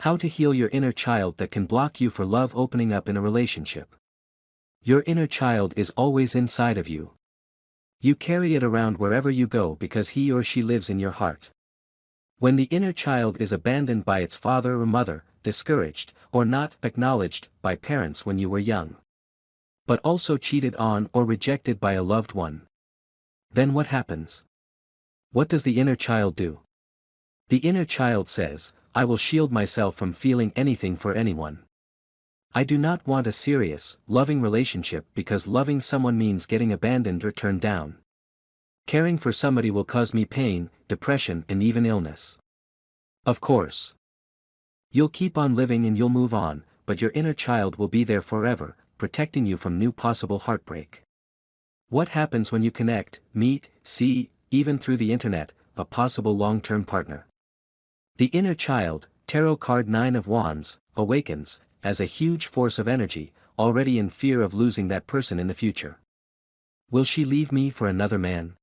How to heal your inner child that can block you for love opening up in a relationship. Your inner child is always inside of you. You carry it around wherever you go because he or she lives in your heart. When the inner child is abandoned by its father or mother, discouraged, or not acknowledged by parents when you were young, but also cheated on or rejected by a loved one, then what happens? What does the inner child do? The inner child says, I will shield myself from feeling anything for anyone. I do not want a serious, loving relationship because loving someone means getting abandoned or turned down. Caring for somebody will cause me pain, depression, and even illness. Of course. You'll keep on living and you'll move on, but your inner child will be there forever, protecting you from new possible heartbreak. What happens when you connect, meet, see, even through the internet, a possible long-term partner? The inner child, Tarot card 9 of Wands, awakens, as a huge force of energy, already in fear of losing that person in the future. Will she leave me for another man?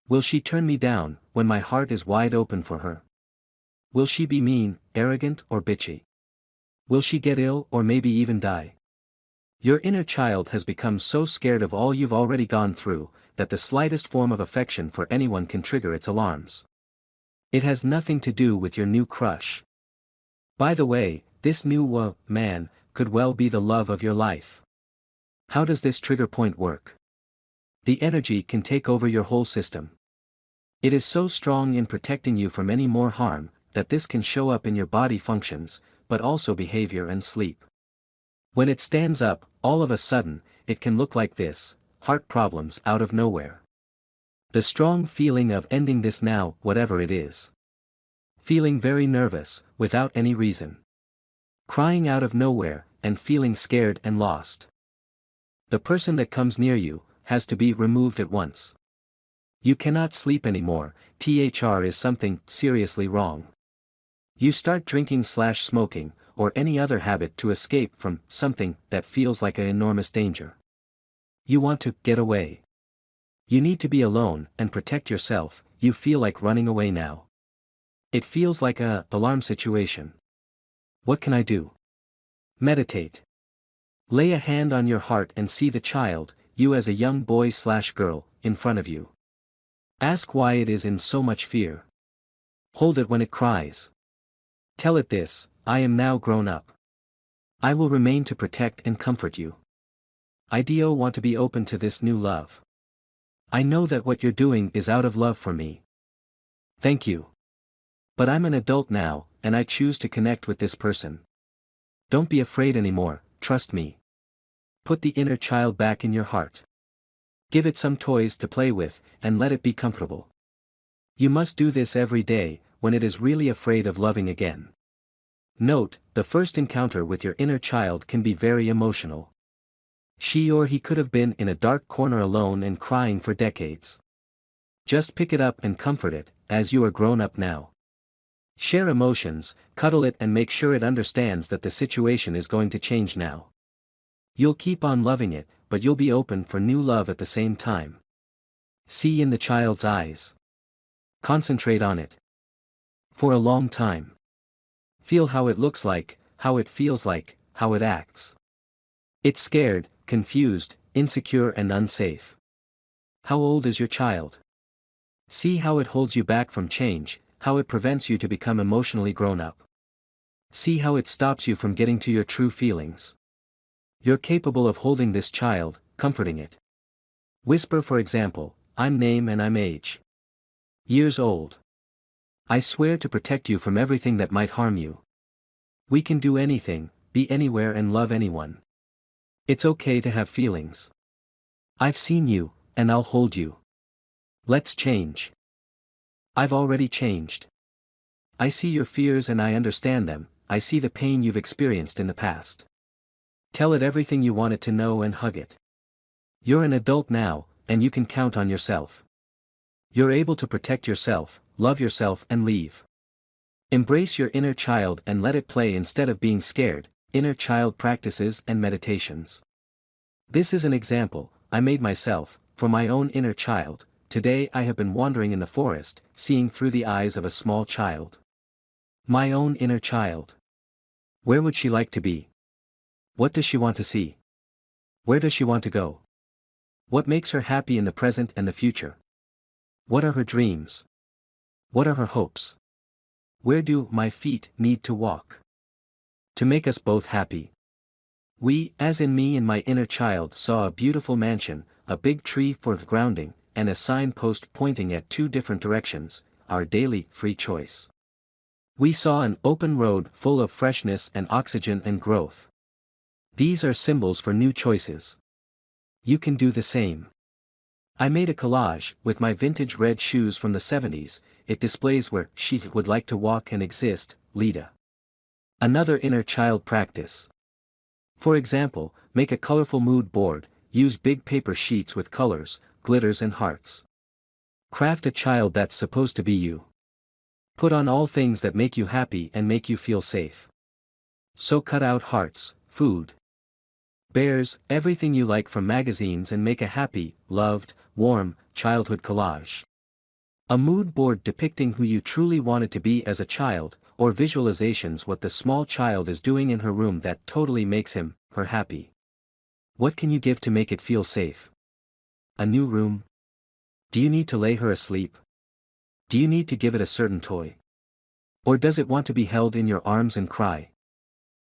Will she turn me down, when my heart is wide open for her? Will she be mean, arrogant, or bitchy? Will she get ill or maybe even die? Your inner child has become so scared of all you've already gone through, that the slightest form of affection for anyone can trigger its alarms. It has nothing to do with your new crush. By the way, this new man could well be the love of your life. How does this trigger point work? The energy can take over your whole system. It is so strong in protecting you from any more harm, that this can show up in your body functions, but also behavior and sleep. When it stands up, all of a sudden, it can look like this: heart problems out of nowhere. The strong feeling of ending this now, whatever it is. Feeling very nervous, without any reason. Crying out of nowhere, and feeling scared and lost. The person that comes near you has to be removed at once. You cannot sleep anymore, THR is something seriously wrong. You start drinking/smoking, or any other habit to escape from something that feels like an enormous danger. You want to get away. You need to be alone and protect yourself, you feel like running away now. It feels like an alarm situation. What can I do? Meditate. Lay a hand on your heart and see the child, you as a young boy/girl, in front of you. Ask why it is in so much fear. Hold it when it cries. Tell it this: I am now grown up. I will remain to protect and comfort you. I do want to be open to this new love. I know that what you're doing is out of love for me. Thank you. But I'm an adult now, and I choose to connect with this person. Don't be afraid anymore, trust me. Put the inner child back in your heart. Give it some toys to play with, and let it be comfortable. You must do this every day, when it is really afraid of loving again. Note, the first encounter with your inner child can be very emotional. She or he could have been in a dark corner alone and crying for decades. Just pick it up and comfort it, as you are grown up now. Share emotions, cuddle it, and make sure it understands that the situation is going to change now. You'll keep on loving it, but you'll be open for new love at the same time. See in the child's eyes. Concentrate on it. For a long time. Feel how it looks like, how it feels like, how it acts. It's scared, confused, insecure, and unsafe. How old is your child? See how it holds you back from change, how it prevents you to become emotionally grown up. See how it stops you from getting to your true feelings. You're capable of holding this child, comforting it. Whisper, for example, I'm name and I'm age. Years old. I swear to protect you from everything that might harm you. We can do anything, be anywhere, and love anyone. It's okay to have feelings. I've seen you, and I'll hold you. Let's change. I've already changed. I see your fears and I understand them, I see the pain you've experienced in the past. Tell it everything you want it to know and hug it. You're an adult now, and you can count on yourself. You're able to protect yourself, love yourself, and leave. Embrace your inner child and let it play instead of being scared. Inner child practices and meditations. This is an example I made myself, for my own inner child. Today I have been wandering in the forest, seeing through the eyes of a small child. My own inner child. Where would she like to be? What does she want to see? Where does she want to go? What makes her happy in the present and the future? What are her dreams? What are her hopes? Where do my feet need to walk to make us both happy? We, as in me and my inner child, saw a beautiful mansion, a big tree for grounding, and a signpost pointing at two different directions, our daily free choice. We saw an open road full of freshness and oxygen and growth. These are symbols for new choices. You can do the same. I made a collage with my vintage red shoes from the 70s. It displays where she would like to walk and exist. Lita. Another inner child practice. For example, make a colorful mood board, use big paper sheets with colors, glitters and hearts. Craft a child that's supposed to be you. Put on all things that make you happy and make you feel safe. So cut out hearts, food, bears, everything you like from magazines and make a happy, loved, warm, childhood collage. A mood board depicting who you truly wanted to be as a child, or visualizations what the small child is doing in her room that totally makes him, her happy. What can you give to make it feel safe? A new room? Do you need to lay her asleep? Do you need to give it a certain toy? Or does it want to be held in your arms and cry?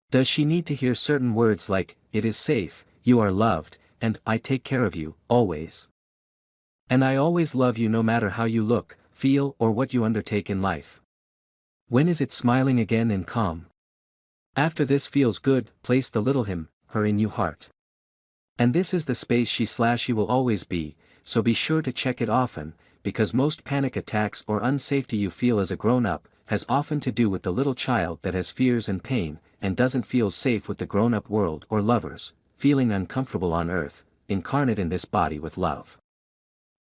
Does she need to hear certain words like, it is safe, you are loved, and I take care of you, always? And I always love you no matter how you look, feel or what you undertake in life. When is it smiling again and calm? After this feels good, place the little him, her in you heart. And this is the space she/he will always be, so be sure to check it often, because most panic attacks or unsafety you feel as a grown-up, has often to do with the little child that has fears and pain, and doesn't feel safe with the grown-up world or lovers, feeling uncomfortable on earth, incarnate in this body with love.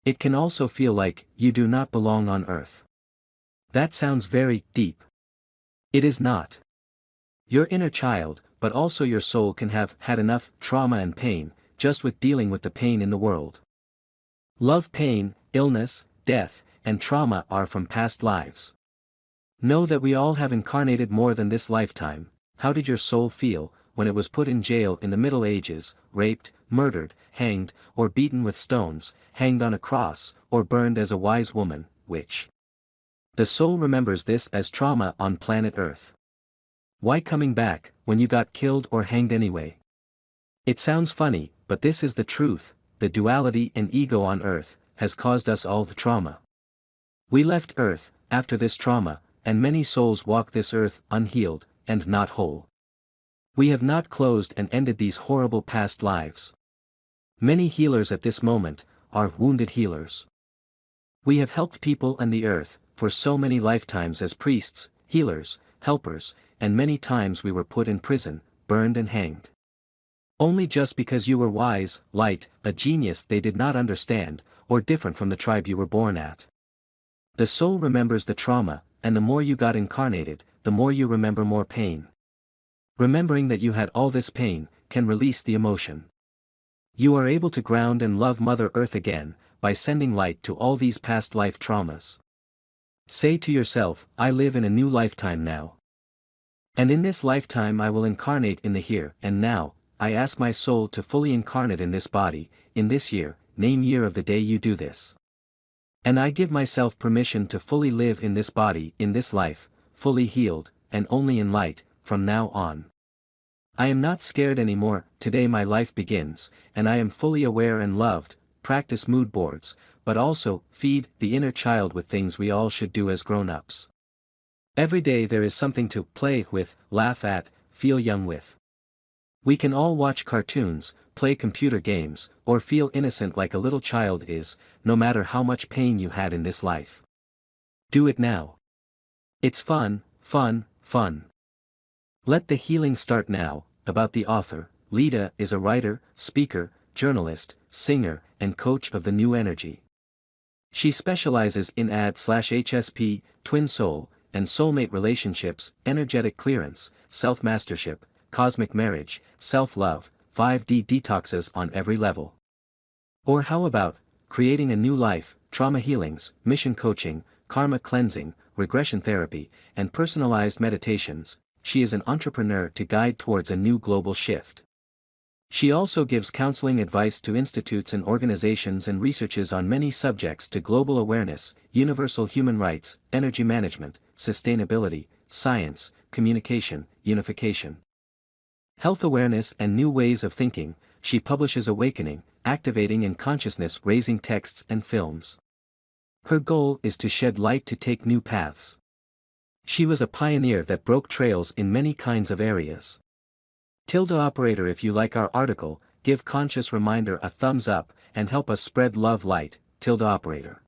It can also feel like, you do not belong on earth. That sounds very deep. It is not. Your inner child, but also your soul can have had enough trauma and pain, just with dealing with the pain in the world. Love, pain, illness, death, and trauma are from past lives. Know that we all have incarnated more than this lifetime. How did your soul feel, when it was put in jail in the Middle Ages, raped, murdered, hanged, or beaten with stones, hanged on a cross, or burned as a wise woman, witch? The soul remembers this as trauma on planet Earth. Why coming back, when you got killed or hanged anyway? It sounds funny, but this is the truth. The duality and ego on Earth, has caused us all the trauma. We left Earth, after this trauma, and many souls walk this earth, unhealed, and not whole. We have not closed and ended these horrible past lives. Many healers at this moment, are wounded healers. We have helped people and the earth, for so many lifetimes as priests, healers, helpers, and many times we were put in prison, burned and hanged. Only just because you were wise, light, a genius they did not understand, or different from the tribe you were born at. The soul remembers the trauma, and the more you got incarnated, the more you remember more pain. Remembering that you had all this pain, can release the emotion. You are able to ground and love Mother Earth again, by sending light to all these past life traumas. Say to yourself, I live in a new lifetime now. And in this lifetime I will incarnate in the here and now. I ask my soul to fully incarnate in this body, in this year, name year of the day you do this. And I give myself permission to fully live in this body, in this life, fully healed, and only in light, from now on. I am not scared anymore. Today my life begins, and I am fully aware and loved. Practice mood boards, but also, feed the inner child with things we all should do as grown-ups. Every day there is something to play with, laugh at, feel young with. We can all watch cartoons, play computer games, or feel innocent like a little child is, no matter how much pain you had in this life. Do it now. It's fun, fun, fun. Let the healing start now. About the author, Lita is a writer, speaker, journalist, singer, and coach of the new energy. She specializes in AD/HSP, twin soul, and soulmate relationships, energetic clearance, self-mastership, cosmic marriage, self-love, 5D detoxes on every level. Or how about, creating a new life, trauma healings, mission coaching, karma cleansing, regression therapy, and personalized meditations, she is an entrepreneur to guide towards a new global shift. She also gives counseling advice to institutes and organizations and researches on many subjects to global awareness, universal human rights, energy management, sustainability, science, communication, unification, health awareness and new ways of thinking. She publishes awakening, activating and consciousness-raising texts and films. Her goal is to shed light to take new paths. She was a pioneer that broke trails in many kinds of areas. Operator, if you like our article, give Conscious Reminder a thumbs up, and help us spread love light. Operator.